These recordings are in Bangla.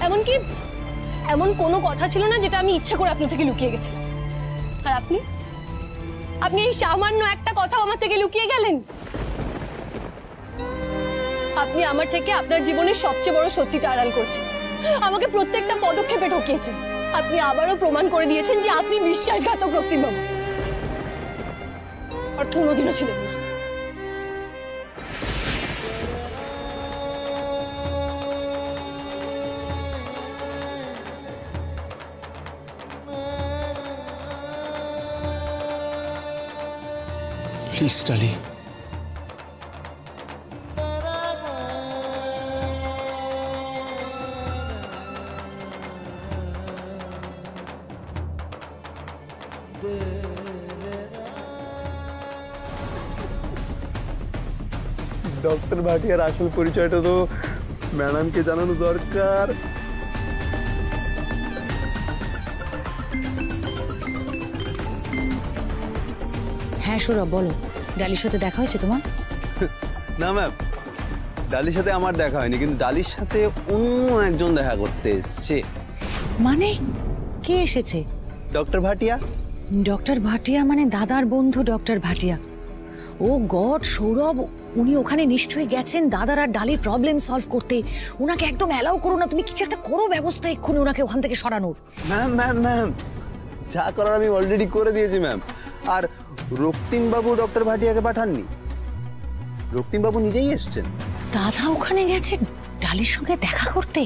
এমনকি এমন কোনো কথা ছিল না যেটা আমি ইচ্ছা করে আপনার থেকে লুকিয়ে গেছিলাম। আর আপনি আপনি এই সামান্য একটা কথা আমার থেকে লুকিয়ে গেলেন। আপনি আমার থেকে আপনার জীবনের সবচেয়ে বড় সত্যিটা আড়াল করছেন, আমাকে প্রত্যেকটা পদক্ষেপে ঠকিয়েছেন। আপনি আবারও প্রমাণ করে দিয়েছেন যে আপনি বিশ্বাসঘাতক রক্তিমবাবু, আর কোনোদিনও ছিলেন না। প্লিজ ডালি, ডক্টর ভাটিয়ার আসল পরিচয়টা তো ম্যাডামকে জানানো দরকার। হ্যাঁ সৌরভ, বলো, ডালির সাথে দেখা হয়েছে তোমার? না ম্যাম, ডালির সাথে আমার দেখা হয়নি, কিন্তু ডালির সাথে অন্য একজন দেখা করতে এসছে। মানে কে এসেছে? ডক্টর ভাটিয়া। ডক্টর ভাটিয়া মানে দাদার বন্ধু ডক্টর ভাটিয়া? ও গড সৌরভ, উনি ওখানে নিশ্চয়ই গেছেন দাদার আর ডালির প্রবলেম সলভ করতে। ওনাকে একদম অ্যালাউ করো না, তুমি কিছু একটা করো ব্যবস্থা এক্ষুনি ওনাকে ওখান থেকে সরানোর। ম্যাম ম্যাম ম্যাম, যা করার আমি অলরেডি করে দিয়েছি ম্যাম। আর রক্তিমবাবু ডক্টর ভাটিয়াকে পাঠাননি, রক্তিমবাবু নিজেই এসছেন। দাদা ওখানে গেছে ডালির সঙ্গে দেখা করতে?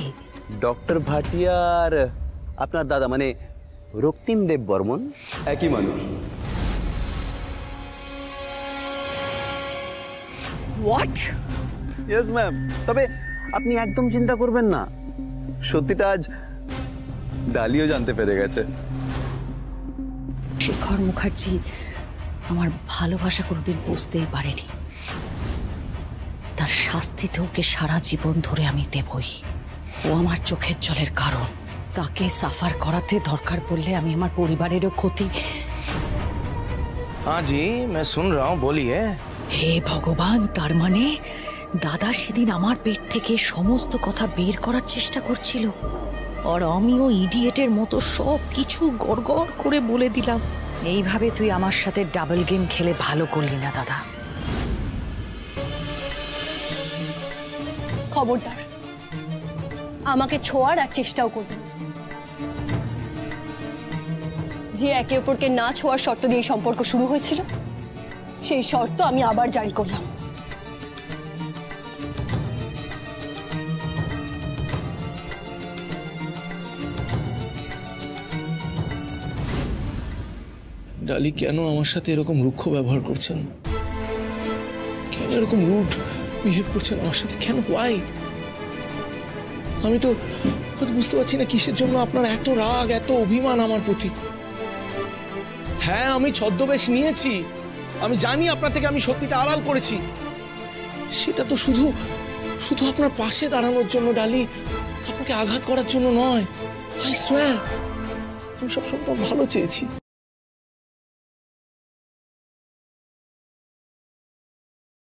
ডক্টর ভাটিয়ার আপনার দাদা মানে রক্তিম দেব বর্মন একই মানুষ। হোয়াট? Yes ma'am. তবে আপনি একদম চিন্তা করবেন না, সত্যিটা আজ ডালিও জানতে পেরে গেছে। শেখর মুখার্জি আমার ভালোবাসা কোনোদিন বুঝতেই পারেনি, তার শাস্তিতে ওকে সারা জীবন ধরে আমি দেবই। ও আমার চোখের জলের কারণ, তাকে সাফার করাতে দরকার পড়লে আমি আমার পরিবারেরও ক্ষতি। हाँ जी मैं सुन रहा हूँ, बोलिए। হে ভগবান, তার মানে দাদা সেদিন আমার পেট থেকে সমস্ত কথা বের করার চেষ্টা করছিল, আর আমিও ইডিয়েটের মতো সব কিছু গড়গড় করে বলে দিলাম। এইভাবে তুই আমার সাথে ডাবল গেম খেলে ভালো করলি না দাদা। খবরদার আমাকে ছোঁয়ার আর চেষ্টাও করবেন। যে একে অপরকে না ছোঁয়ার শর্ত দিয়ে সম্পর্ক শুরু হয়েছিল, সেই শর্ত আমি আবার জারি করলাম। ডালি কেন আমার সাথে এরকম রুক্ষ ব্যবহার করছেন? কেন এরকম রুড বিহেভ করছেন আমার সাথে? কেন? ওয়াই? আমি তো বুঝতে পারছি না কিসের জন্য আপনার এত রাগ, এত অভিমান আমার প্রতি। হ্যাঁ আমি ছদ্মবেশ নিয়েছি, আমি জানি আপনার থেকে আমি সত্যিটা আড়াল করেছি, সেটা তো শুধু শুধু আপনার পাশে দাঁড়ানোর জন্য ডালি, আপনাকে আঘাত করার জন্য নয়। আই সোয়ার আমি সবসময় ভালো চেয়েছি।